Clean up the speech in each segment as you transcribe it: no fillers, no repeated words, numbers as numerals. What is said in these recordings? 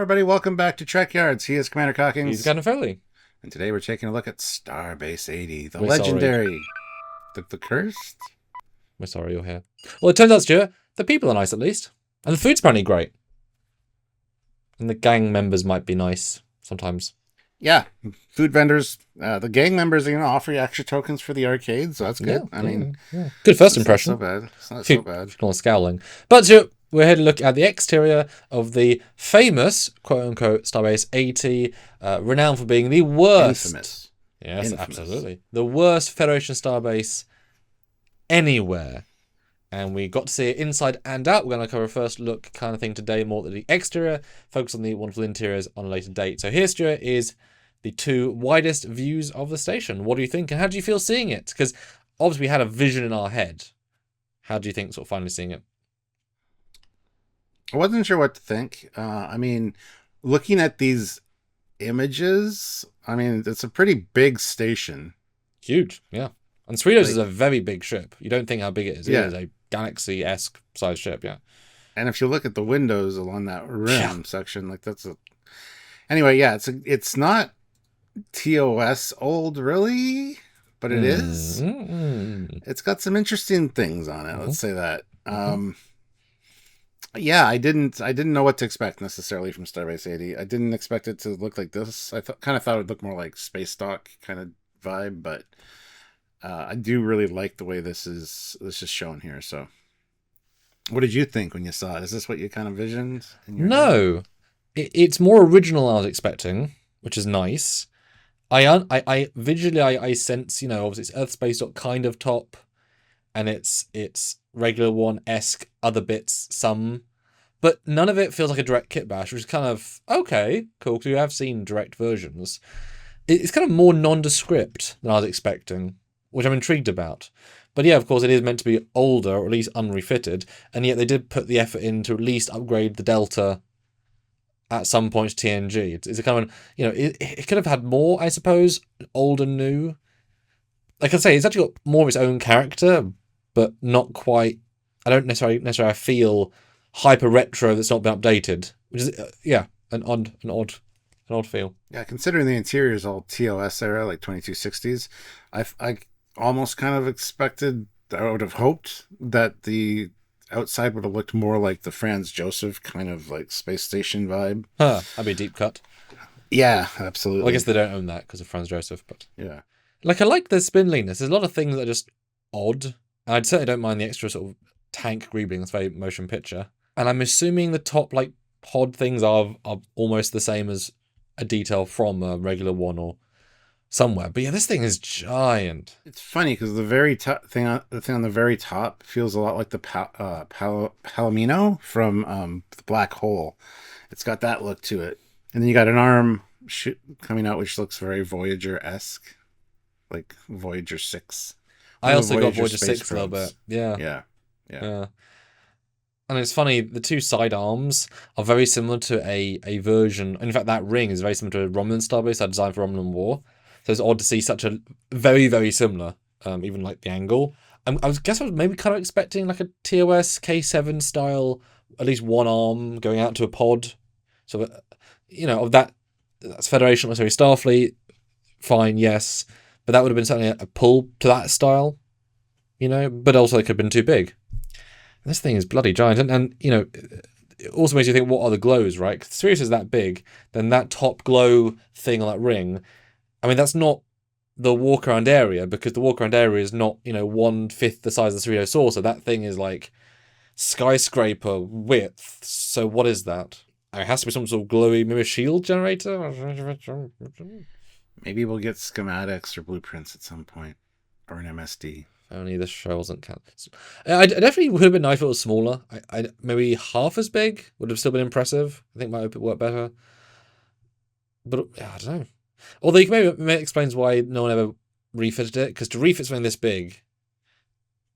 everybody, welcome back to Trekyards. He is Commander Cockings. He's kind of Foley. And today we're taking a look at Starbase 80, the We're legendary, the cursed. We're sorry you're here. Well, it turns out, Stuart, the people are nice at least. And the food's apparently great. And the gang members might be nice sometimes. Yeah, food vendors, the gang members, offer you extra tokens for the arcade, so that's good. Good first impression. It's not so bad. It's not so bad. Not scowling. But Stuart, we're here to look at the exterior of the famous, quote-unquote, Starbase 80, renowned for being the worst. Infamous. Yes, Infamous. Absolutely. The worst Federation Starbase anywhere. And we got to see it inside and out. We're going to cover a first look kind of thing today, more than the exterior, focus on the wonderful interiors on a later date. So here, Stuart, is the two widest views of the station. What do you think, and how do you feel seeing it? Because obviously we had a vision in our head. How do you think sort of finally seeing it? I wasn't sure what to think. Looking at these images, it's a pretty big station. Huge, yeah. And Cerritos is a very big ship. You don't think how big it is. Yeah. It is a Galaxy-esque size ship, yeah. And if you look at the windows along that rim section, Anyway, yeah, it's not TOS old, really, but it is. It's got some interesting things on it. Let's say that. Yeah, I didn't know what to expect necessarily from Starbase 80. I didn't expect it to look like this. I kind of thought it would look more like Space Dock kind of vibe, but I do really like the way this is shown here. So, what did you think when you saw it? Is this what you kind of visioned? No, it's more original than I was expecting, which is nice. I visually I sense, obviously it's Earth Space Dock kind of top, and it's regular one-esque other bits, some, but none of it feels like a direct kit bash, which is kind of okay, cool, because we have seen direct versions. It's kind of more nondescript than I was expecting, which I'm intrigued about. But yeah, of course, it is meant to be older, or at least unrefitted, and yet they did put the effort in to at least upgrade the Delta at some point to TNG. It's a kind of, it could have had more, I suppose, old and new. Like I say, it's actually got more of its own character, but not quite. I don't necessarily feel hyper retro that's not been updated, which is an odd feel. Yeah, considering the interior is all TOS era, like 2260s, I almost kind of expected, I would have hoped that the outside would have looked more like the Franz Joseph kind of like space station vibe. That'd be a deep cut. Yeah, absolutely. Well, I guess they don't own that because of Franz Joseph, but yeah. I like the spindliness. There's a lot of things that are just odd. And I certainly don't mind the extra sort of tank greebling that's very motion picture. And I'm assuming the top pod things are almost the same as a detail from a regular one or somewhere. But yeah, this thing is giant. It's funny because the very thing on the very top feels a lot like the Palomino from the Black Hole. It's got that look to it. And then you got an arm coming out which looks very Voyager-esque, like Voyager 6. I also got Voyager 6 a little bit. Yeah. And it's funny, the two side arms are very similar to a version. In fact, that ring is very similar to a Romulan Starbase I designed for Romulan War. So it's odd to see such a very, very similar, even like the angle. I was maybe kind of expecting like a TOS K7 style, at least one arm going out to a pod. So, of that's Federation, sorry, Starfleet, fine, yes. But that would have been certainly a pull to that style, but also it could have been too big. This thing is bloody giant. And it also makes you think, what are the glows, right? Because Sirius is that big, then that top glow thing on that ring, that's not the walk-around area, because the walk-around area is not, 1/5 the size of the Cerritos saucer. That thing is like skyscraper width. So what is that? It has to be some sort of glowy mirror shield generator? Maybe we'll get schematics or blueprints at some point, or an MSD. Only this show wasn't counted. I definitely would have been nice if it was smaller. I maybe half as big would have still been impressive. I think might work better. But I don't know. Although you can maybe explains why no one ever refitted it, because to refit something this big,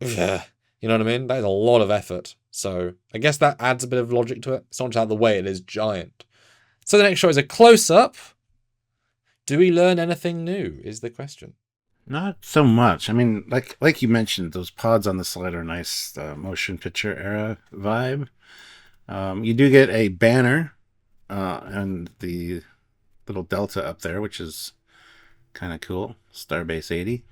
you know what I mean? That is a lot of effort. So I guess that adds a bit of logic to it. It's not just out of the way, it is giant. So the next shot is a close-up. Do we learn anything new, is the question. Not so much. Like you mentioned, those pods on the slide are nice, motion picture era vibe. You do get a banner and the little delta up there, which is kind of cool. Starbase 80.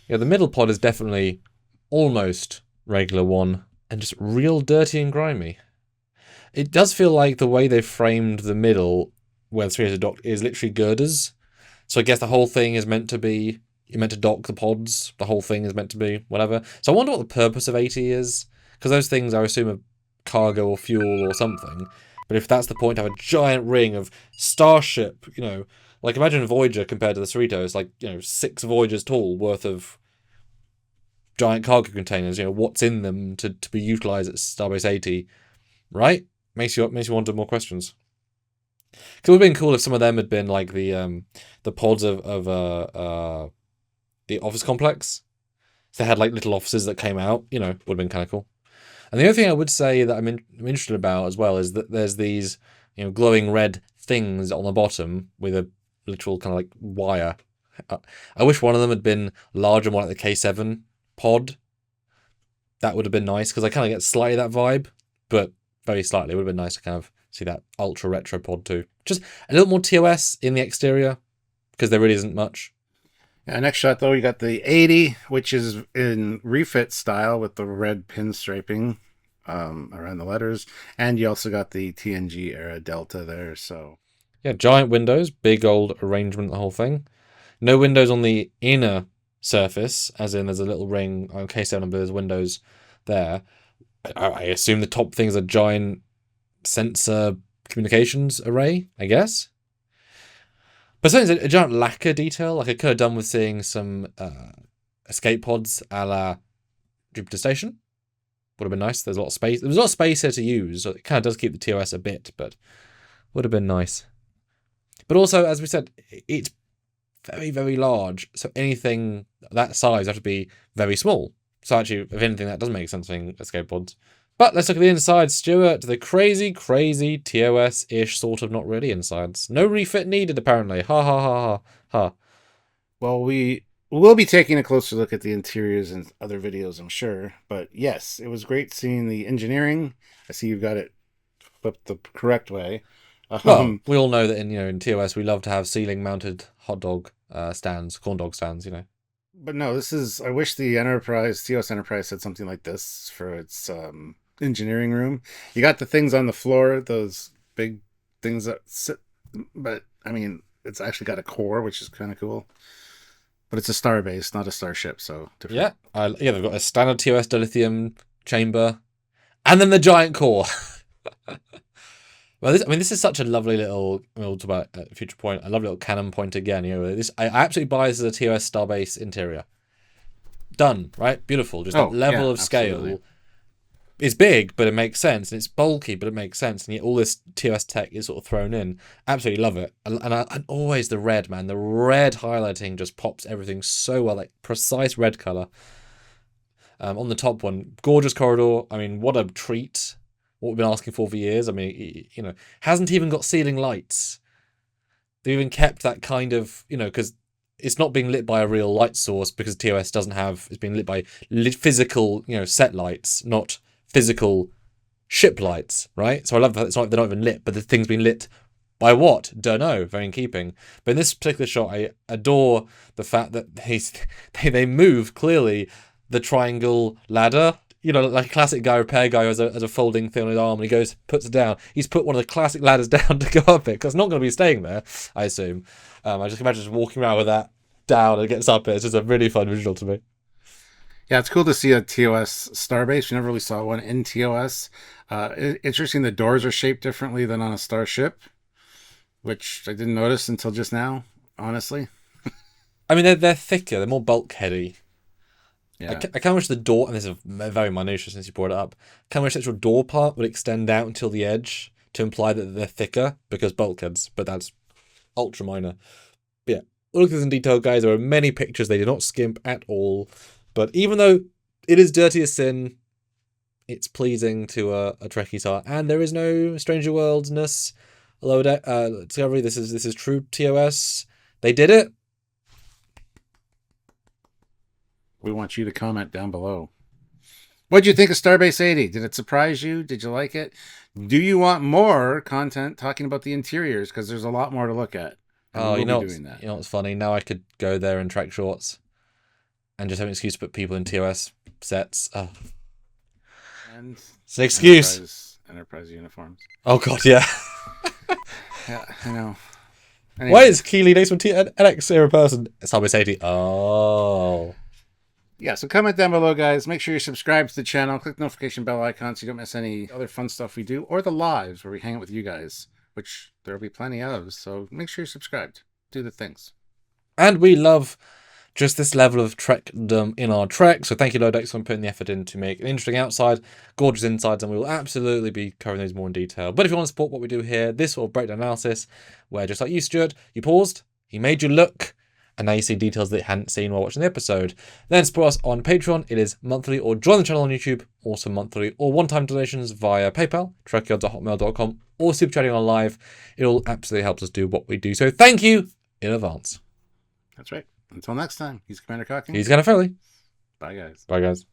Yeah, the middle pod is definitely almost regular one and just real dirty and grimy. It does feel like the way they framed the middle, where the 3 docked, is literally girders. So I guess the whole thing is meant to be, you're meant to dock the pods. The whole thing is meant to be whatever. So I wonder what the purpose of 80 is, because those things I assume are cargo or fuel or something. But if that's the point, to have a giant ring of starship, like imagine Voyager compared to the Cerritos, like 6 Voyagers tall worth of giant cargo containers. What's in them to be utilized at Starbase 80, right? Makes you wonder more questions. Because it would have been cool if some of them had been like the pods of the office complex. So they had like little offices that came out. Would have been kind of cool. And the other thing I would say that I'm interested about as well is that there's these glowing red things on the bottom with a literal kind of like wire. I wish one of them had been larger, more like the K7 pod. That would have been nice, because I kind of get slightly that vibe, but very slightly. It would have been nice to kind of see that ultra retro pod too. Just a little more TOS in the exterior, because there really isn't much. Yeah, next shot though, we got the 80, which is in refit style with the red pinstriping around the letters, and you also got the TNG era Delta there. So yeah, giant windows, big old arrangement, the whole thing. No windows on the inner surface, as in there's a little ring on K7, but there's windows there. I assume the top thing is a giant sensor communications array, I guess. But something's a giant lacquer detail. Like I could have done with seeing some escape pods a la Jupiter Station. Would have been nice. There's a lot of space. There's a lot of space here to use. So it kind of does keep the TOS a bit, but would have been nice. But also, as we said, it's very, very large. So anything that size has to be very small. So actually, if anything, that doesn't make sense being escape pods. But let's look at the inside, Stuart. The crazy, crazy TOS-ish sort of not really insides. No refit needed, apparently. Ha ha ha ha ha. Well, we will be taking a closer look at the interiors in other videos, I'm sure. But yes, it was great seeing the engineering. I see you've got it flipped the correct way. Well, we all know that in TOS we love to have ceiling-mounted hot dog stands, corn dog stands, But no, this is. I wish the Enterprise, TOS Enterprise, had something like this for its engineering room. You got the things on the floor, those big things that sit. But I mean, it's actually got a core, which is kind of cool. But it's a starbase, not a starship, so different. Yeah, they've got a standard TOS dilithium chamber, and then the giant core. Well, this is such a lovely little. We'll talk about at a future point. A lovely little cannon point again. I absolutely buy this as a TOS Starbase interior. Done, right? Beautiful. Just that level of scale. It's big, but it makes sense, and it's bulky, but it makes sense, and yet all this TOS tech is sort of thrown in. Absolutely love it, and always the red, man. The red highlighting just pops everything so well, like precise red color. On the top one, gorgeous corridor. I mean, what a treat. What we've been asking for years. I mean, hasn't even got ceiling lights. They've even kept that kind of, because it's not being lit by a real light source, because TOS doesn't have. It's being lit by physical, set lights, not physical ship lights, right? So I love that it's not, they're not even lit, but the thing's been lit by what? Don't know. Very in keeping. But in this particular shot, I adore the fact that they move clearly the triangle ladder. Like a classic repair guy who has a folding thing on his arm, and he puts it down. He's put one of the classic ladders down to go up it, because it's not going to be staying there, I assume. I just imagine just walking around with that down and it gets up it. It's just a really fun visual to me. Yeah, it's cool to see a TOS starbase. You never really saw one in TOS. Interesting, the doors are shaped differently than on a starship, which I didn't notice until just now, honestly. I mean, they're thicker, they're more bulkheady. Yeah. I kind of wish the door, and this is very minutia since you brought it up, I kind of wish the actual door part would extend out until the edge to imply that they're thicker, because bulkheads, but that's ultra minor. But yeah, look at this in detail, guys. There are many pictures, they do not skimp at all. But even though it is dirty as sin, it's pleasing to a Trekkie's heart, and there is no Stranger Worlds-ness. Although Discovery, this is true TOS. They did it. We want you to comment down below. What'd you think of Starbase 80? Did it surprise you? Did you like it? Do you want more content talking about the interiors? Because there's a lot more to look at. And Oh, we you will know be what's, doing that. you know what's funny? Now I could go there and track shorts and just have an excuse to put people in TOS sets. Oh. And It's an excuse. Enterprise uniforms. Oh god, yeah. Yeah, I know. Why Anyway, is Keely next to an NX0 person? It's Starbase 80. Oh. yeah, so comment down below, guys. Make sure you subscribe to the channel. Click the notification bell icon so you don't miss any other fun stuff we do, or the lives where we hang out with you guys, which there will be plenty of. So make sure you're subscribed. Do the things. And we love just this level of Trekdom in our Trek. So thank you, Lodex, for putting the effort in to make an interesting outside, gorgeous insides, and we will absolutely be covering those more in detail. But if you want to support what we do here, this sort of breakdown analysis, where just like you, Stuart, you paused, he made you look, and now you see details that you hadn't seen while watching the episode. Then support us on Patreon. It is monthly, or join the channel on YouTube, also monthly, or one-time donations via PayPal, trekyards@hotmail.com, or super chatting on live. It all absolutely helps us do what we do. So thank you in advance. That's right. Until next time, he's Commander Cocking. He's Commander Foley. Bye, guys. Bye, guys.